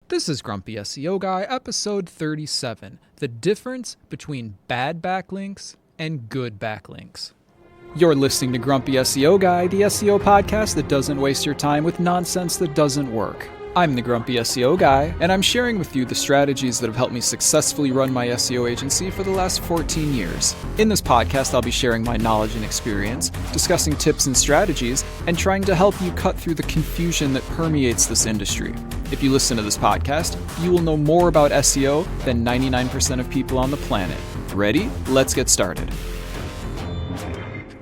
This is Grumpy SEO Guy, episode 37, the difference between bad backlinks and good backlinks. You're listening to Grumpy SEO Guy, the SEO podcast that doesn't waste your time with nonsense that doesn't work. I'm the Grumpy SEO Guy, and I'm sharing with you the strategies that have helped me successfully run my SEO agency for the last 14 years. In this podcast, I'll be sharing my knowledge and experience, discussing tips and strategies, and trying to help you cut through the confusion that permeates this industry. If you listen to this podcast, you will know more about SEO than 99% of people on the planet. Ready? Let's get started.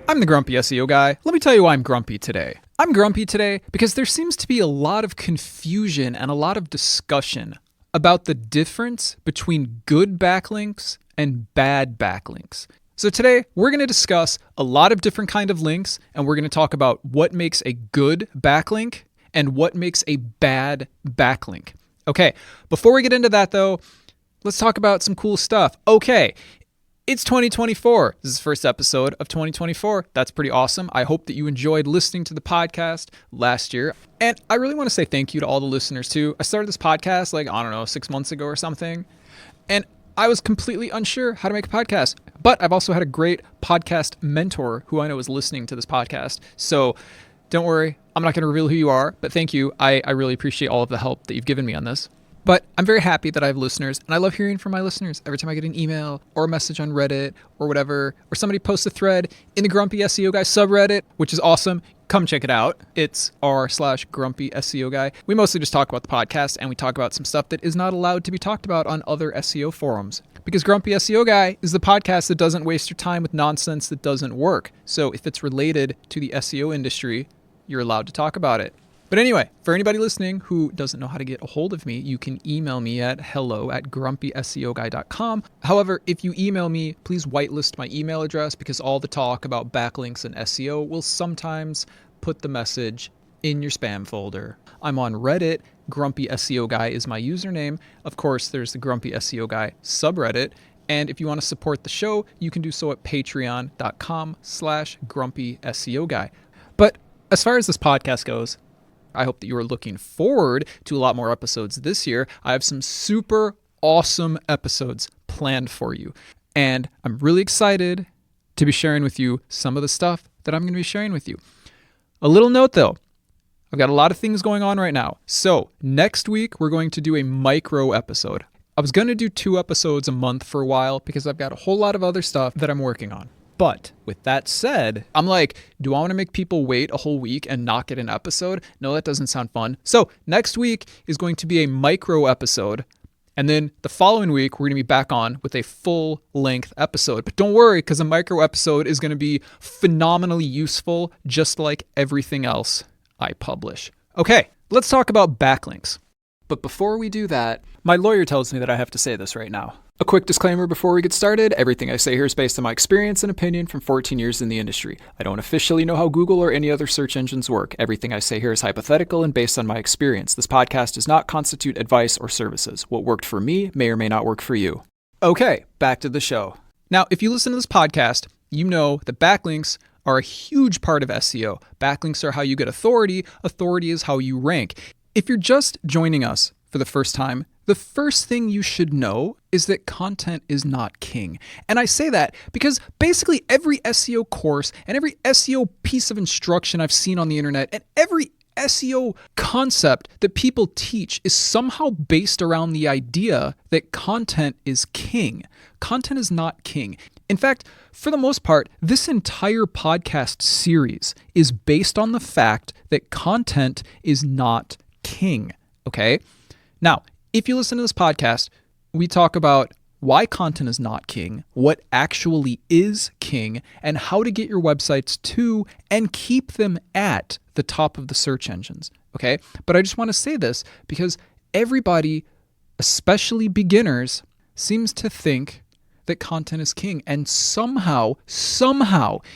I'm the Grumpy SEO Guy. Let me tell you why I'm grumpy today. I'm grumpy today because there seems to be a lot of confusion and a lot of discussion about the difference between good backlinks and bad backlinks. So today, we're going to discuss a lot of different kind of links, and we're going to talk about what makes a good backlink and what makes a bad backlink. Okay, before we get into that though, let's talk about some cool stuff. Okay, it's 2024. This is the first episode of 2024. That's pretty awesome. I hope that you enjoyed listening to the podcast last year. And I really want to say thank you to all the listeners too. I started this podcast 6 months ago or something. And I was completely unsure how to make a podcast. But I've also had a great podcast mentor who I know is listening to this podcast. So don't worry, I'm not going to reveal who you are, but thank you. I really appreciate all of the help that you've given me on this. But I'm very happy that I have listeners, and I love hearing from my listeners. Every time I get an email or a message on Reddit or whatever, or somebody posts a thread in the Grumpy SEO Guy subreddit, which is awesome. Come check it out. It's r/Grumpy SEO Guy. We mostly just talk about the podcast, and we talk about some stuff that is not allowed to be talked about on other SEO forums. Because Grumpy SEO Guy is the podcast that doesn't waste your time with nonsense that doesn't work. So if it's related to the SEO industry, you're allowed to talk about it. But anyway, for anybody listening who doesn't know how to get a hold of me, you can email me at hello@grumpyseoguy.com. However, if you email me, please whitelist my email address because all the talk about backlinks and SEO will sometimes put the message in your spam folder. I'm on Reddit. Grumpy SEO Guy is my username. Of course, there's the Grumpy SEO Guy subreddit. And if you want to support the show, you can do so at patreon.com/Grumpy SEO Guy. But as far as this podcast goes, I hope that you are looking forward to a lot more episodes this year. I have some super awesome episodes planned for you. And I'm really excited to be sharing with you some of the stuff that I'm going to be sharing with you. A little note though, I've got a lot of things going on right now. So next week, we're going to do a micro episode. I was going to do 2 episodes a month for a while because I've got a whole lot of other stuff that I'm working on. But with that said, I'm like, do I want to make people wait a whole week and not get an episode? No, that doesn't sound fun. So next week is going to be a micro episode. And then the following week, we're going to be back on with a full length episode. But don't worry, because a micro episode is going to be phenomenally useful, just like everything else I publish. Okay, let's talk about backlinks. But before we do that, my lawyer tells me that I have to say this right now. A quick disclaimer before we get started, everything I say here is based on my experience and opinion from 14 years in the industry. I don't officially know how Google or any other search engines work. Everything I say here is hypothetical and based on my experience. This podcast does not constitute advice or services. What worked for me may or may not work for you. Okay, back to the show. Now, if you listen to this podcast, you know that backlinks are a huge part of SEO. Backlinks are how you get authority. Authority is how you rank. If you're just joining us for the first time, the first thing you should know is that content is not king. And I say that because basically every SEO course and every SEO piece of instruction I've seen on the internet and every SEO concept that people teach is somehow based around the idea that content is king. Content is not king. In fact, for the most part, this entire podcast series is based on the fact that content is not king. Okay? Now, if you listen to this podcast, we talk about why content is not king, what actually is king, and how to get your websites to and keep them at the top of the search engines, okay? But I just want to say this because everybody, especially beginners, seems to think that content is king. And somehow,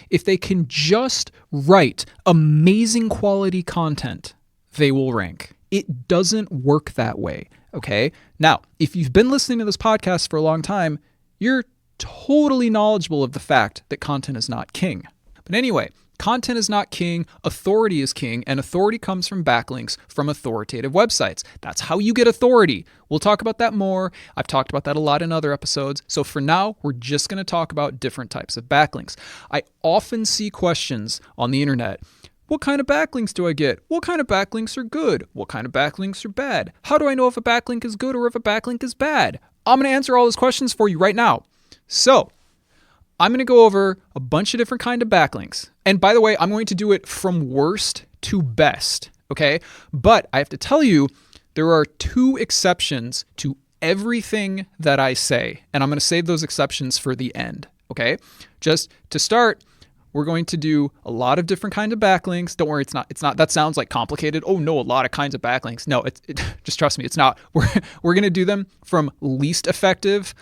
if they can just write amazing quality content, they will rank. It doesn't work that way. Okay. Now, if you've been listening to this podcast for a long time, you're totally knowledgeable of the fact that content is not king. But anyway, Content is not king, authority is king, and authority comes from backlinks from authoritative websites. That's how you get authority. We'll talk about that more. I've talked about that a lot in other episodes. So for now, we're just going to talk about different types of backlinks. I often see questions on the internet. What kind of backlinks do I get? What kind of backlinks are good? What kind of backlinks are bad? How do I know if a backlink is good or if a backlink is bad? I'm going to answer all those questions for you right now. So I'm going to go over a bunch of different kind of backlinks. And by the way, I'm going to do it from worst to best, okay? But I have to tell you, there are 2 exceptions to everything that I say. And I'm going to save those exceptions for the end, okay? Just to start, we're going to do a lot of different kinds of backlinks. Don't worry, it's not, that sounds like complicated. Oh no, a lot of kinds of backlinks. No, just trust me, it's not. We're going to do them from least effective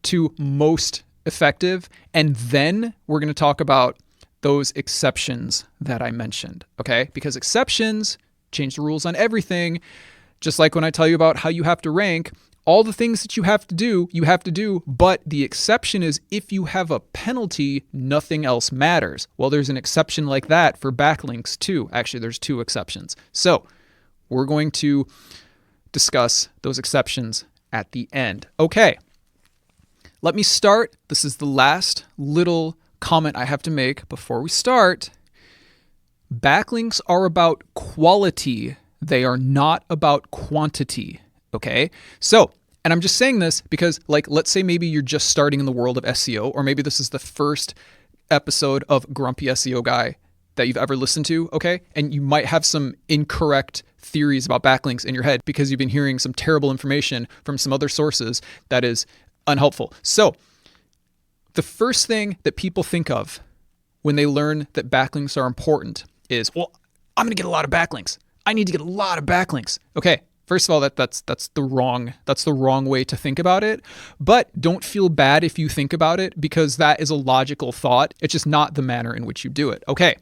to most effective. And then we're going to talk about those exceptions that I mentioned, okay? Because exceptions change the rules on everything. Just like when I tell you about how you have to rank, all the things that you have to do, but the exception is if you have a penalty, nothing else matters. Well, there's an exception like that for backlinks too. Actually, there's 2 exceptions. So we're going to discuss those exceptions at the end. Okay, let me start. This is the last little comment I have to make before we start. Backlinks are about quality. They are not about quantity. Okay, so, and I'm just saying this because, like, let's say maybe you're just starting in the world of SEO, or maybe this is the first episode of Grumpy SEO Guy that you've ever listened to, okay? And you might have some incorrect theories about backlinks in your head because you've been hearing some terrible information from some other sources that is unhelpful. So, the first thing that people think of when they learn that backlinks are important is, well, I'm going to get a lot of backlinks. I need to get a lot of backlinks. Okay. First of all, that's the wrong way to think about it. But don't feel bad if you think about it because that is a logical thought. It's just not the manner in which you do it. Okay.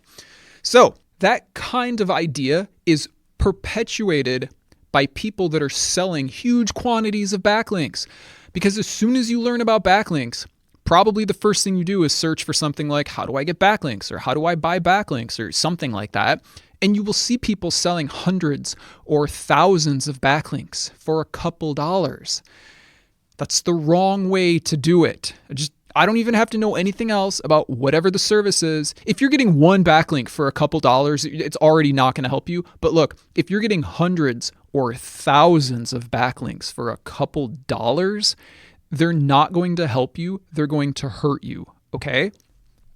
So that kind of idea is perpetuated by people that are selling huge quantities of backlinks. Because as soon as you learn about backlinks, probably the first thing you do is search for something like, how do I get backlinks? Or how do I buy backlinks? Or something like that. And you will see people selling hundreds or thousands of backlinks for a couple dollars. That's the wrong way to do it. I don't even have to know anything else about whatever the service is. If you're getting one backlink for a couple dollars, it's already not going to help you. But look, if you're getting hundreds or thousands of backlinks for a couple dollars, they're not going to help you. They're going to hurt you, okay?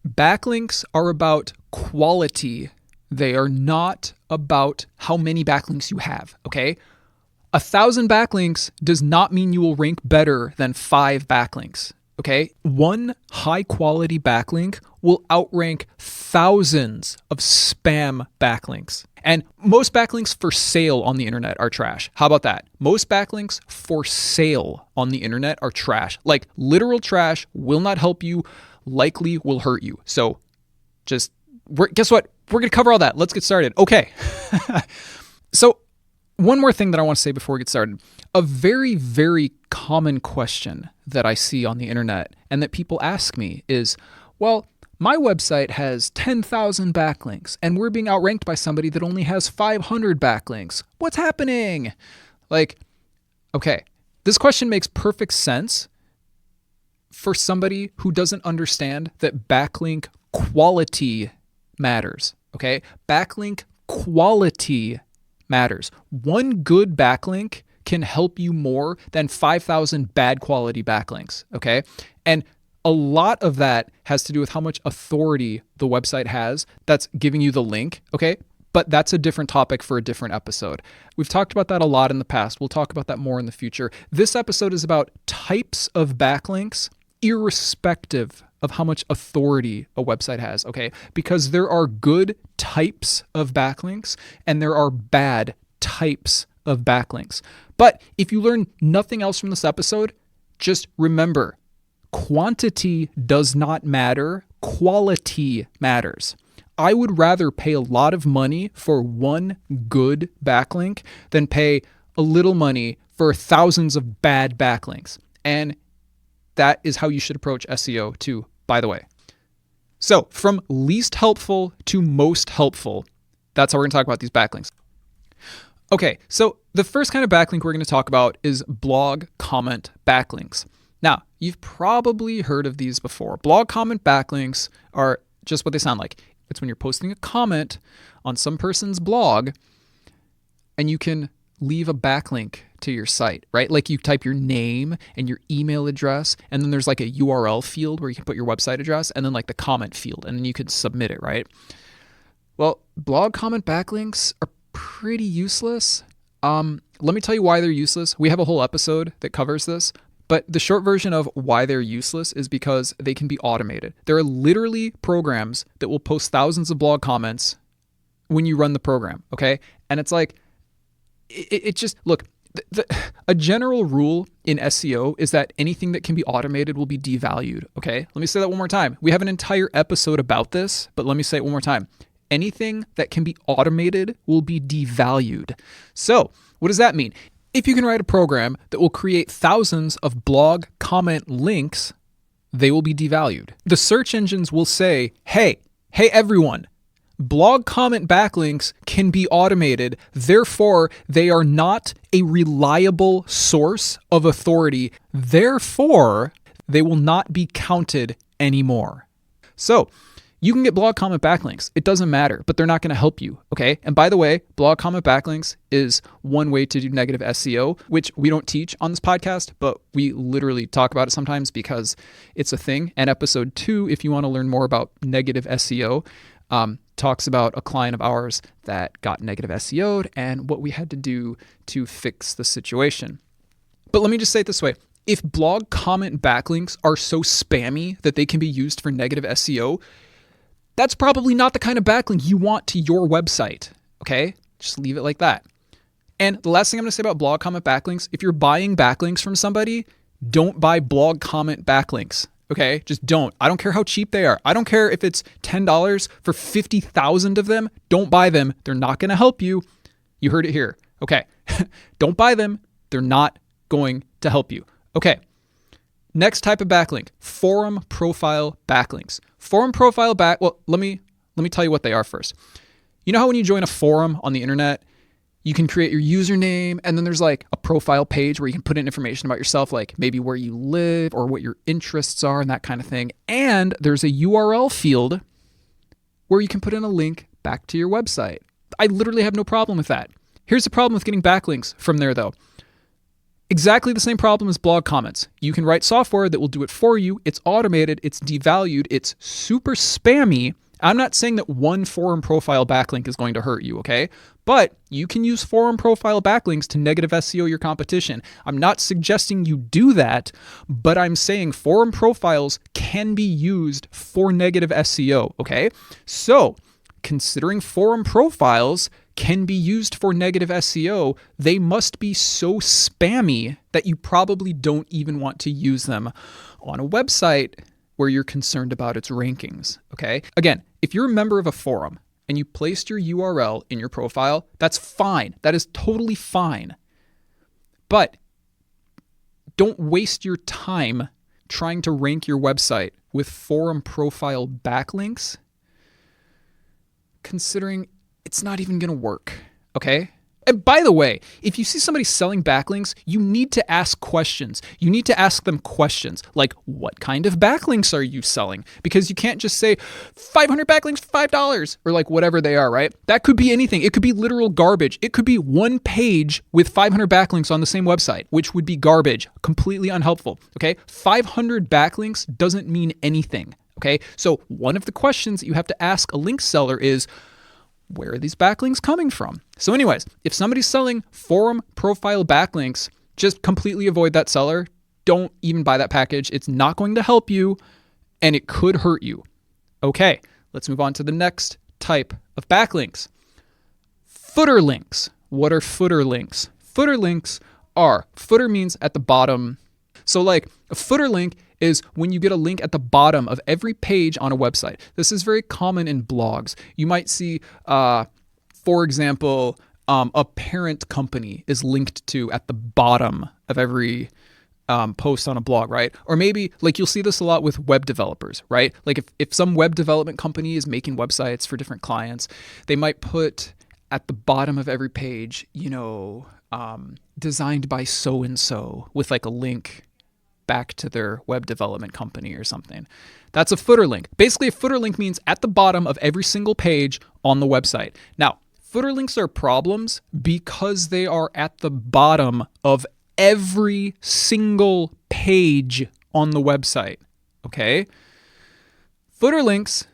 Backlinks are about quality. They are not about how many backlinks you have, okay? 1,000 backlinks does not mean you will rank better than 5 backlinks, okay? One high-quality backlink will outrank thousands of spam backlinks. And most backlinks for sale on the internet are trash. How about that? Most backlinks for sale on the internet are trash. Like literal trash, will not help you, likely will hurt you. So guess what? We're going to cover all that. Let's get started. Okay. So one more thing that I want to say before we get started. A very, very common question that I see on the internet and that people ask me is, well, my website has 10,000 backlinks and we're being outranked by somebody that only has 500 backlinks. What's happening? Like, okay, this question makes perfect sense for somebody who doesn't understand that backlink quality matters, okay? Backlink quality matters. One good backlink can help you more than 5,000 bad quality backlinks, okay? And a lot of that has to do with how much authority the website has that's giving you the link, okay? But that's a different topic for a different episode. We've talked about that a lot in the past. We'll talk about that more in the future. This episode is about types of backlinks, irrespective of how much authority a website has, okay? Because there are good types of backlinks and there are bad types of backlinks. But if you learn nothing else from this episode, just remember, quantity does not matter, quality matters. I would rather pay a lot of money for one good backlink than pay a little money for thousands of bad backlinks. And that is how you should approach SEO too, by the way. So from least helpful to most helpful, that's how we're going to talk about these backlinks. Okay, so the first kind of backlink we're going to talk about is blog comment backlinks. Now, you've probably heard of these before. Blog comment backlinks are just what they sound like. It's when you're posting a comment on some person's blog and you can leave a backlink to your site, right? Like you type your name and your email address, and then there's like a URL field where you can put your website address, and then like the comment field, and then you can submit it, right? Well, blog comment backlinks are pretty useless. Let me tell you why they're useless. We have a whole episode that covers this, but the short version of why they're useless is because they can be automated. There are literally programs that will post thousands of blog comments when you run the program, okay? And it's like, it just, look, a general rule in SEO is that anything that can be automated will be devalued, okay? Let me say that one more time. We have an entire episode about this, but let me say it one more time. Anything that can be automated will be devalued. So what does that mean? If you can write a program that will create thousands of blog comment links, they will be devalued. The search engines will say, hey everyone, blog comment backlinks can be automated. Therefore, they are not a reliable source of authority. Therefore, they will not be counted anymore. So you can get blog comment backlinks. It doesn't matter, but they're not going to help you, okay? And by the way, blog comment backlinks is one way to do negative SEO, which we don't teach on this podcast, but we literally talk about it sometimes because it's a thing. And episode 2, if you want to learn more about negative SEO, talks about a client of ours that got negative SEO'd and what we had to do to fix the situation. But let me just say it this way. If blog comment backlinks are so spammy that they can be used for negative SEO, that's probably not the kind of backlink you want to your website, okay? Just leave it like that. And the last thing I'm going to say about blog comment backlinks, if you're buying backlinks from somebody, don't buy blog comment backlinks, okay? Just don't. I don't care how cheap they are. I don't care if it's $10 for 50,000 of them. Don't buy them. They're not going to help you. You heard it here. Okay. Don't buy them. They're not going to help you. Okay. Next type of backlink, forum profile backlinks. Forum profile well, let me tell you what they are first. You know how when you join a forum on the internet, you can create your username and then there's like a profile page where you can put in information about yourself, like maybe where you live or what your interests are and that kind of thing. And there's a URL field where you can put in a link back to your website. I literally have no problem with that. Here's the problem with getting backlinks from there though. Exactly the same problem as blog comments. You can write software that will do it for you. It's automated. It's devalued. It's super spammy. I'm not saying that one forum profile backlink is going to hurt you, okay? But you can use forum profile backlinks to negative SEO your competition. I'm not suggesting you do that, but I'm saying forum profiles can be used for negative SEO, okay? So, considering forum profiles can be used for negative SEO, they must be so spammy that you probably don't even want to use them on a website where you're concerned about its rankings, okay? Again, if you're a member of a forum and you placed your URL in your profile, that's fine. That is totally fine. But don't waste your time trying to rank your website with forum profile backlinks, considering it's not even going to work, okay? And by the way, if you see somebody selling backlinks, you need to ask questions. You need to ask them questions like, what kind of backlinks are you selling? Because you can't just say 500 backlinks for $5 or like whatever they are, right? That could be anything. It could be literal garbage. It could be one page with 500 backlinks on the same website, which would be garbage, completely unhelpful, okay? 500 backlinks doesn't mean anything, okay? So one of the questions that you have to ask a link seller is, where are these backlinks coming from? So anyways, if somebody's selling forum profile backlinks, just completely avoid that seller. Don't even buy that package. It's not going to help you and it could hurt you. Okay, let's move on to the next type of backlinks. Footer links. What are footer links? Footer links are, footer means at the bottom. So like a footer link is when you get a link at the bottom of every page on a website. This is very common in blogs. You might see, for example, a parent company is linked to at the bottom of every post on a blog, right? Or maybe like you'll see this a lot with web developers, right? Like if some web development company is making websites for different clients, they might put at the bottom of every page, designed by so-and-so with like a link back to their web development company or something. That's a footer link. Basically, a footer link means at the bottom of every single page on the website. Now, footer links are problems because they are at the bottom of every single page on the website, okay? Footer links,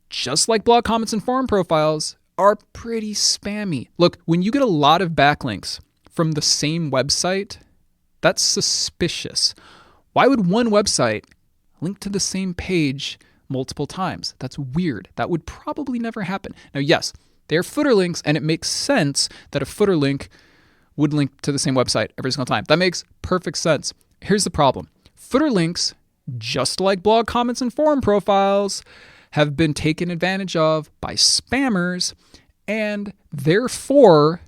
just like blog comments and forum profiles, are pretty spammy. Look, when you get a lot of backlinks from the same website, that's suspicious. Why would one website link to the same page multiple times? That's weird. That would probably never happen. Now, yes, they're footer links, and it makes sense that a footer link would link to the same website every single time. That makes perfect sense. Here's the problem. Footer links, just like blog comments and forum profiles, have been taken advantage of by spammers, and therefore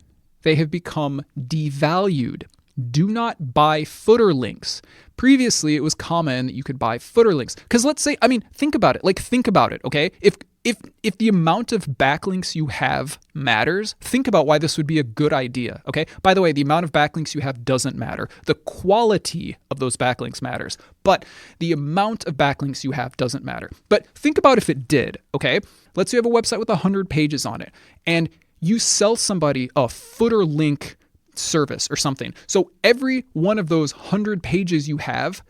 they have become devalued. Do not buy footer links. Previously, it was common that you could buy footer links. Because let's say, think about it, okay? If the amount of backlinks you have matters, think about why this would be a good idea, okay? By the way, the amount of backlinks you have doesn't matter. The quality of those backlinks matters, but the amount of backlinks you have doesn't matter. But think about if it did, okay? Let's say you have a website with 100 pages on it, and you sell somebody a footer link service or something. So every one of those 100 pages you have,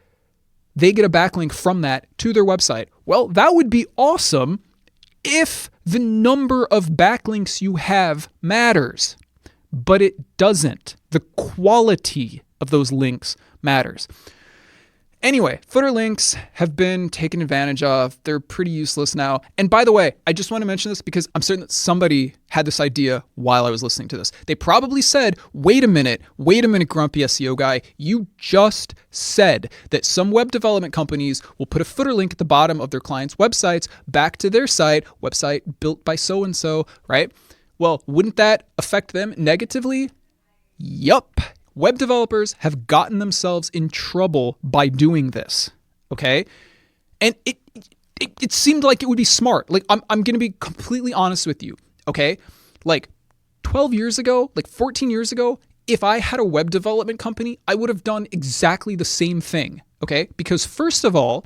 they get a backlink from that to their website. Well, that would be awesome if the number of backlinks you have matters, but it doesn't. The quality of those links matters. Anyway, footer links have been taken advantage of. They're pretty useless now. And by the way, I just want to mention this because I'm certain that somebody had this idea while I was listening to this. They probably said, wait a minute, grumpy SEO guy. You just said that some web development companies will put a footer link at the bottom of their clients' websites back to their website built by so-and-so, right? Well, wouldn't that affect them negatively? Yup. Web developers have gotten themselves in trouble by doing this, okay? And it seemed like it would be smart. Like, I'm going to be completely honest with you, okay? Like, 12 years ago, like 14 years ago, if I had a web development company, I would have done exactly the same thing, okay? Because first of all,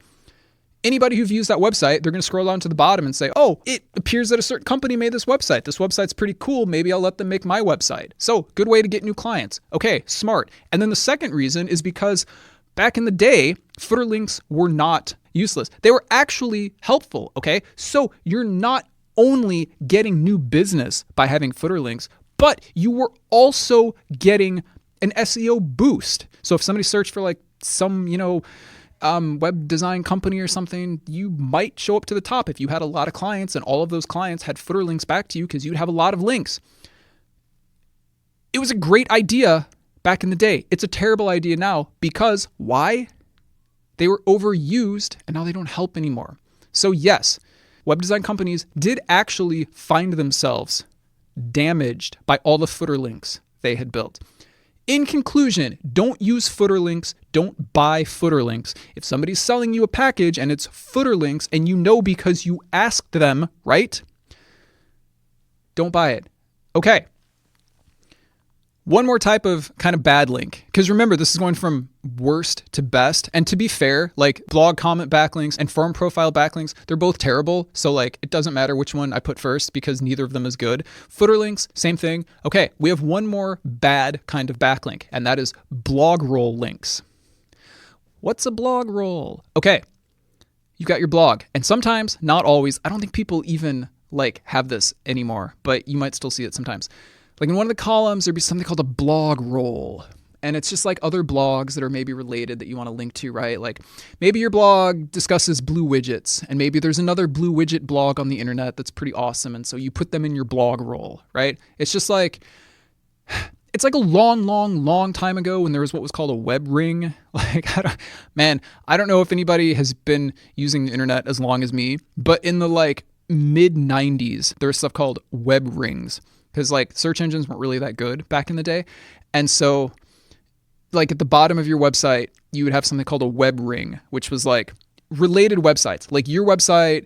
anybody who views that website, they're going to scroll down to the bottom and say, oh, it appears that a certain company made this website. This website's pretty cool. Maybe I'll let them make my website. So good way to get new clients. Okay, smart. And then the second reason is because back in the day, footer links were not useless. They were actually helpful, okay? So you're not only getting new business by having footer links, but you were also getting an SEO boost. So if somebody searched for like some, web design company or something, you might show up to the top if you had a lot of clients and all of those clients had footer links back to you because you'd have a lot of links. It was a great idea back in the day. It's a terrible idea now because why? They were overused and now they don't help anymore. So yes, web design companies did actually find themselves damaged by all the footer links they had built. In conclusion, don't use footer links. Don't buy footer links. If somebody's selling you a package and it's footer links and you know because you asked them, right? Don't buy it. Okay. One more type of kind of bad link. Because remember, this is going from worst to best. And to be fair, like blog comment backlinks and forum profile backlinks, they're both terrible. So like it doesn't matter which one I put first because neither of them is good. Footer links, same thing. Okay, we have one more bad kind of backlink, and that is blogroll links. What's a blogroll? Okay, you've got your blog. And sometimes, not always, I don't think people even like have this anymore, but you might still see it sometimes. Like in one of the columns, there'd be something called a blogroll. And it's just like other blogs that are maybe related that you want to link to, right? Like maybe your blog discusses blue widgets, and maybe there's another blue widget blog on the internet that's pretty awesome. And so you put them in your blogroll, right? It's just like, it's like a long time ago when there was what was called a web ring. Like, I don't know if anybody has been using the internet as long as me, but in the like mid 90s, there was stuff called web rings. Because like search engines weren't really that good back in the day. And so like at the bottom of your website, you would have something called a web ring, which was like related websites. Like your website,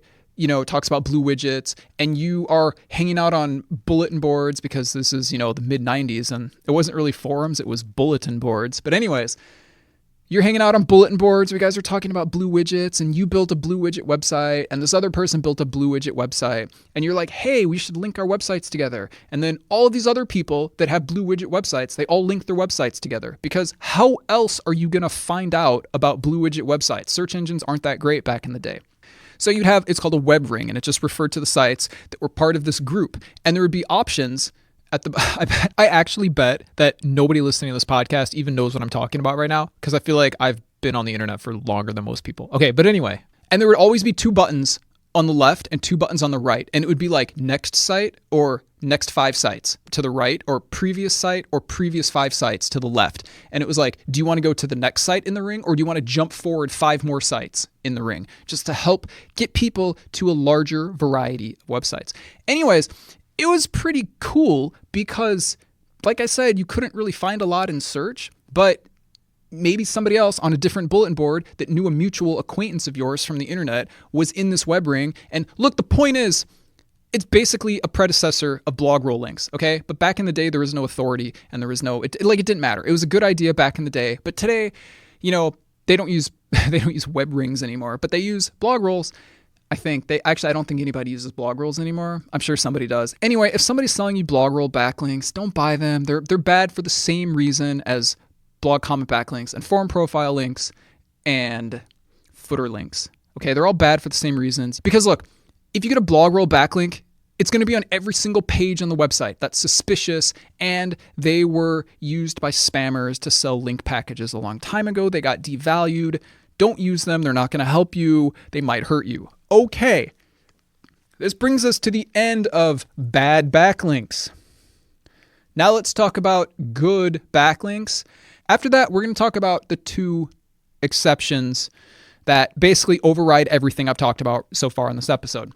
talks about blue widgets, and you are hanging out on bulletin boards because this is, the mid 90s, and it wasn't really forums, it was bulletin boards. But anyways, you're hanging out on bulletin boards. You guys are talking about blue widgets, and you built a blue widget website, and this other person built a blue widget website, and you're like, hey, we should link our websites together. And then all of these other people that have blue widget websites, they all link their websites together, because how else are you going to find out about blue widget websites? Search engines aren't that great back in the day. So you'd have, it's called a web ring, and it just referred to the sites that were part of this group. And there would be options at the, I actually bet that nobody listening to this podcast even knows what I'm talking about right now, because I feel like I've been on the internet for longer than most people. Okay, but anyway, and there would always be 2 buttons on the left and 2 buttons on the right. And it would be like next site or next 5 sites to the right, or previous site or previous 5 sites to the left. And it was like, do you want to go to the next site in the ring, or do you want to jump forward 5 more sites in the ring, just to help get people to a larger variety of websites? Anyways, it was pretty cool because, like I said, you couldn't really find a lot in search, but maybe somebody else on a different bulletin board that knew a mutual acquaintance of yours from the internet was in this web ring. And look, the point is, it's basically a predecessor of blogroll links, okay? But back in the day, there was no authority, and there was no, it didn't matter. It was a good idea back in the day, but today, they don't use web rings anymore, but they use blogrolls. I don't think anybody uses blogrolls anymore. I'm sure somebody does. Anyway, if somebody's selling you blogroll backlinks, don't buy them. They're bad for the same reason as blog comment backlinks and forum profile links and footer links. Okay, they're all bad for the same reasons. Because look, if you get a blogroll backlink, it's going to be on every single page on the website. That's suspicious, and they were used by spammers to sell link packages a long time ago. They got devalued. Don't use them. They're not going to help you. They might hurt you. Okay, this brings us to the end of bad backlinks. Now let's talk about good backlinks. After that, we're going to talk about the 2 exceptions that basically override everything I've talked about so far in this episode.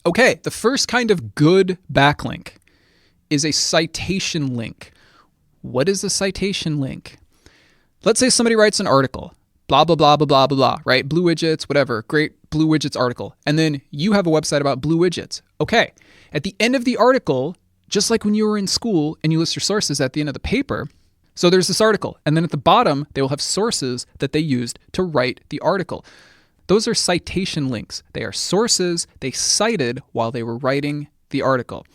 Okay, the first kind of good backlink is a citation link. What is a citation link? Let's say somebody writes an article, blah, blah, blah, blah, blah, blah, blah, right? Blue widgets, whatever, great blue widgets article. And then you have a website about blue widgets. Okay, at the end of the article, just like when you were in school and you list your sources at the end of the paper, so there's this article, and then at the bottom, they will have sources that they used to write the article. Those are citation links. They are sources they cited while they were writing the article.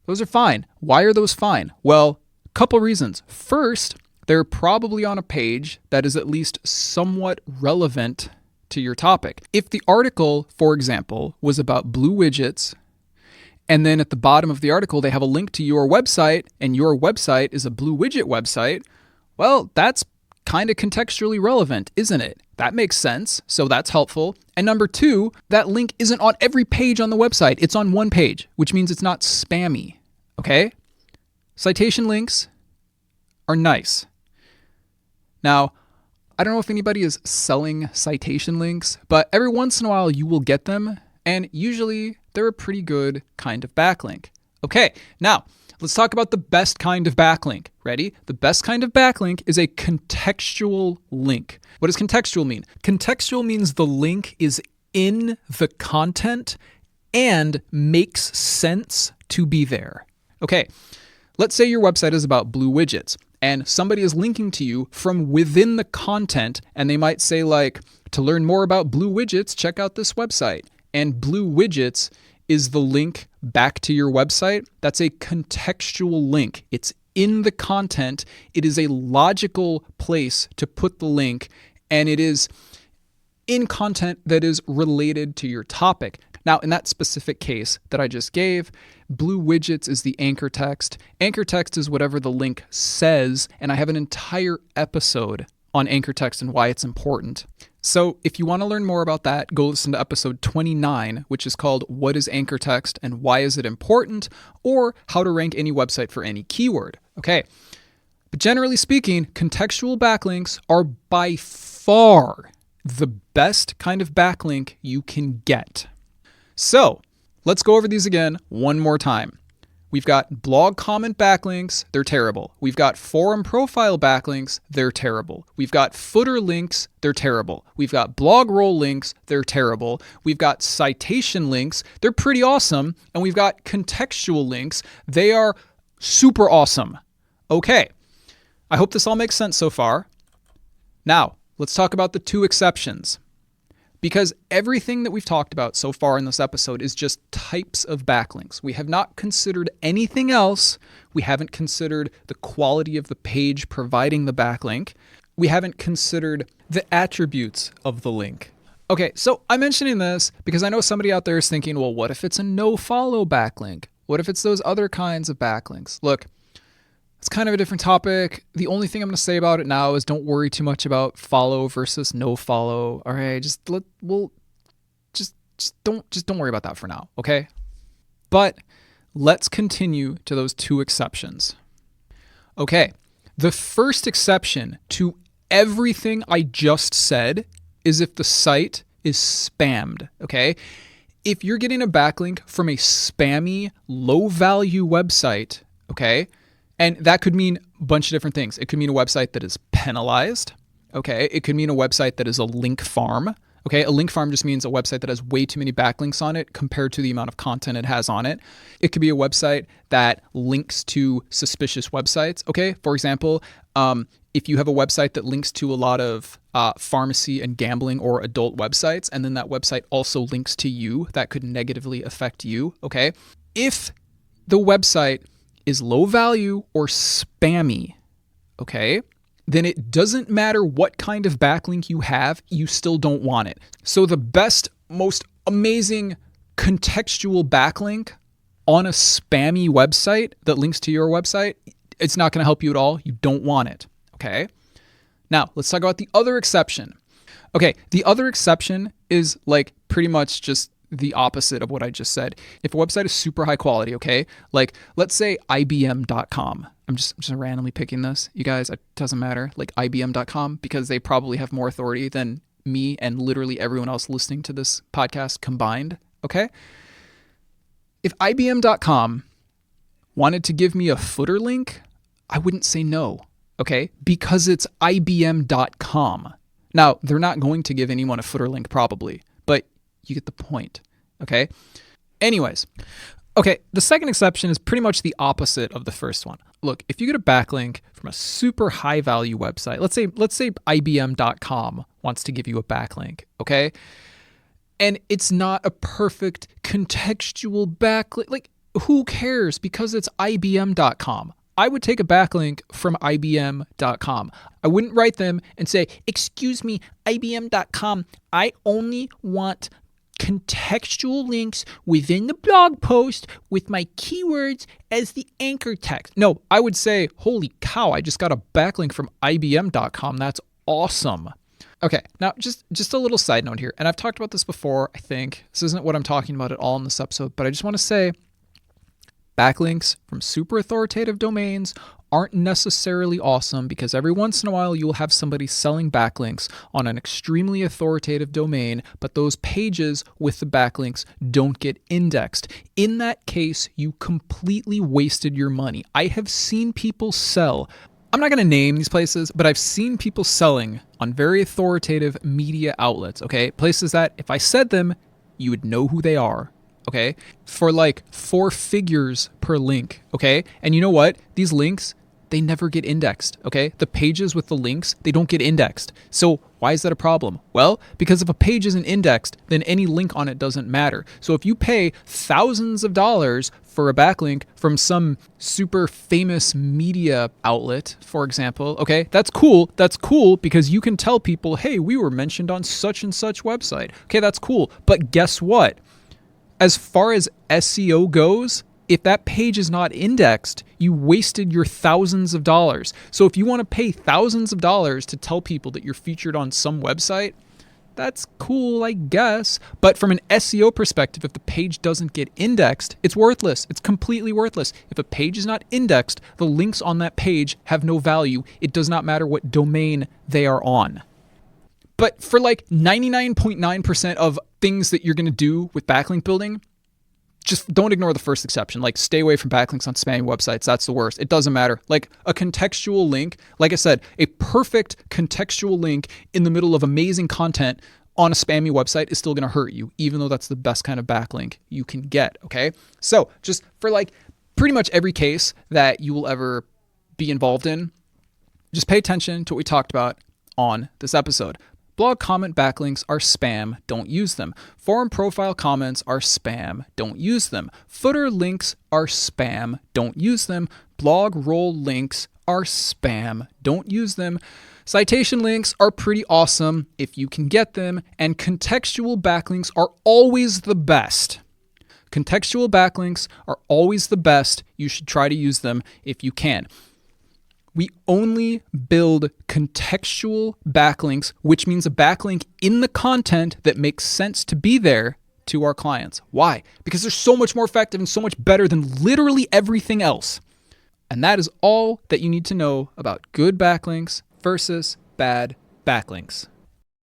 Those are fine. Why are those fine? Well, a couple reasons. First, they're probably on a page that is at least somewhat relevant to your topic. If the article, for example, was about blue widgets, and then at the bottom of the article, they have a link to your website, and your website is a blue widget website, well, that's kind of contextually relevant, isn't it? That makes sense, so that's helpful. And number 2, that link isn't on every page on the website. It's on one page, which means it's not spammy, okay? Citation links are nice. Now, I don't know if anybody is selling citation links, but every once in a while you will get them, and usually they're a pretty good kind of backlink. Okay, now let's talk about the best kind of backlink. Ready? The best kind of backlink is a contextual link. What does contextual mean? Contextual means the link is in the content and makes sense to be there. Okay, let's say your website is about blue widgets, and somebody is linking to you from within the content, and they might say like, to learn more about blue widgets, check out this website. And blue widgets is the link back to your website. That's a contextual link. It's in the content. It is a logical place to put the link, and it is in content that is related to your topic. Now, in that specific case that I just gave, blue widgets is the anchor text. Anchor text is whatever the link says, and I have an entire episode on anchor text and why it's important. So if you want to learn more about that, go listen to episode 29, which is called What is Anchor Text and Why is it Important? Or How to Rank Any Website for Any Keyword. Okay. But generally speaking, contextual backlinks are by far the best kind of backlink you can get. So let's go over these again one more time. We've got blog comment backlinks, they're terrible. We've got forum profile backlinks, they're terrible. We've got footer links, they're terrible. We've got blogroll links, they're terrible. We've got citation links, they're pretty awesome. And we've got contextual links, they are super awesome. Okay, I hope this all makes sense so far. Now, let's talk about the two exceptions. Because everything that we've talked about so far in this episode is just types of backlinks. We have not considered anything else. We haven't considered the quality of the page providing the backlink. We haven't considered the attributes of the link. Okay, so I'm mentioning this because I know somebody out there is thinking, well, what if it's a no-follow backlink? What if it's those other kinds of backlinks? Look, it's kind of a different topic. The only thing I'm going to say about it now is don't worry too much about follow versus no follow. All right, just don't worry about that for now, okay? But let's continue to those two exceptions. Okay, the first exception to everything I just said is if the site is spammed, okay? If you're getting a backlink from a spammy, low-value website, okay, and that could mean a bunch of different things. It could mean a website that is penalized. Okay. It could mean a website that is a link farm. Okay. A link farm just means a website that has way too many backlinks on it compared to the amount of content it has on it. It could be a website that links to suspicious websites. Okay. For example, if you have a website that links to a lot of pharmacy and gambling or adult websites, and then that website also links to you, that could negatively affect you. Okay. If the website is low value or spammy, okay, then it doesn't matter what kind of backlink you have, you still don't want it. So the best, most amazing contextual backlink on a spammy website that links to your website, it's not going to help you at all. You don't want it, okay? Now, let's talk about the other exception. Okay, the other exception is like pretty much just the opposite of what I just said. If a website is super high quality, okay, like let's say IBM.com. I'm just randomly picking this. You guys, it doesn't matter. Like IBM.com, because they probably have more authority than me and literally everyone else listening to this podcast combined, okay? If IBM.com wanted to give me a footer link, I wouldn't say no, okay? Because it's IBM.com. Now, they're not going to give anyone a footer link probably, but you get the point, okay? Anyways, okay, the second exception is pretty much the opposite of the first one. Look, if you get a backlink from a super high value website, let's say IBM.com wants to give you a backlink, okay? And it's not a perfect contextual backlink. Like, who cares? Because it's IBM.com. I would take a backlink from IBM.com. I wouldn't write them and say, excuse me, IBM.com, I only want contextual links within the blog post with my keywords as the anchor text. No, I would say, holy cow, I just got a backlink from IBM.com. That's awesome. Okay, now just a little side note here, and I've talked about this before, I think. This isn't what I'm talking about at all in this episode, but I just want to say backlinks from super authoritative domains aren't necessarily awesome because every once in a while you'll have somebody selling backlinks on an extremely authoritative domain, but those pages with the backlinks don't get indexed. In that case, you completely wasted your money. I have seen people sell, I'm not going to name these places, but I've seen people selling on very authoritative media outlets, okay? Places that if I said them, you would know who they are. Okay, for like 4 figures per link, okay? And you know what? These links, they never get indexed, okay? The pages with the links, they don't get indexed. So why is that a problem? Well, because if a page isn't indexed, then any link on it doesn't matter. So if you pay thousands of dollars for a backlink from some super famous media outlet, for example, okay, that's cool. That's cool because you can tell people, hey, we were mentioned on such and such website. Okay, that's cool. But guess what? As far as SEO goes, if that page is not indexed, you wasted your thousands of dollars. So if you want to pay thousands of dollars to tell people that you're featured on some website, that's cool, I guess. But from an SEO perspective, if the page doesn't get indexed, it's worthless. It's completely worthless. If a page is not indexed, the links on that page have no value. It does not matter what domain they are on. But for like 99.9% of things that you're going to do with backlink building, just don't ignore the first exception. Like, stay away from backlinks on spammy websites. That's the worst. It doesn't matter. Like, a contextual link, like I said, a perfect contextual link in the middle of amazing content on a spammy website is still going to hurt you, even though that's the best kind of backlink you can get. Okay. So just for like pretty much every case that you will ever be involved in, just pay attention to what we talked about on this episode. Blog comment backlinks are spam, don't use them. Forum profile comments are spam, don't use them. Footer links are spam, don't use them. Blogroll links are spam, don't use them. Citation links are pretty awesome if you can get them, and contextual backlinks are always the best. Contextual backlinks are always the best. You should try to use them if you can. We only build contextual backlinks, which means a backlink in the content that makes sense to be there to our clients. Why? Because they're so much more effective and so much better than literally everything else. And that is all that you need to know about good backlinks versus bad backlinks.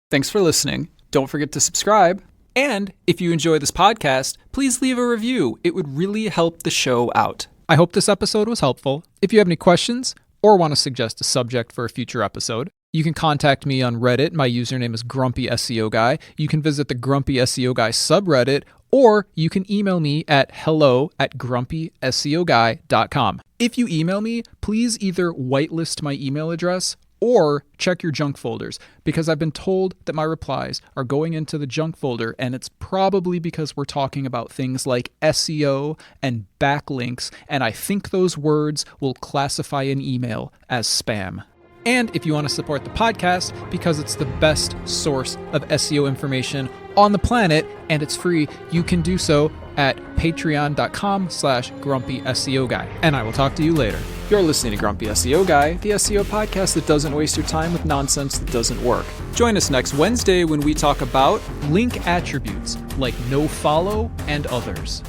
Thanks for listening. Don't forget to subscribe. And if you enjoy this podcast, please leave a review. It would really help the show out. I hope this episode was helpful. If you have any questions or want to suggest a subject for a future episode, you can contact me on Reddit. My username is Grumpy SEO Guy. You can visit the Grumpy SEO Guy subreddit, or you can email me at hello@grumpyseoguy.com. If you email me, please either whitelist my email address or check your junk folders, because I've been told that my replies are going into the junk folder, and it's probably because we're talking about things like SEO and backlinks, and I think those words will classify an email as spam. And if you want to support the podcast, because it's the best source of SEO information on the planet and it's free, you can do so at patreon.com/grumpy SEO guy. And I will talk to you later. You're listening to Grumpy SEO Guy, the SEO podcast that doesn't waste your time with nonsense that doesn't work. Join us next Wednesday when we talk about link attributes like nofollow and others.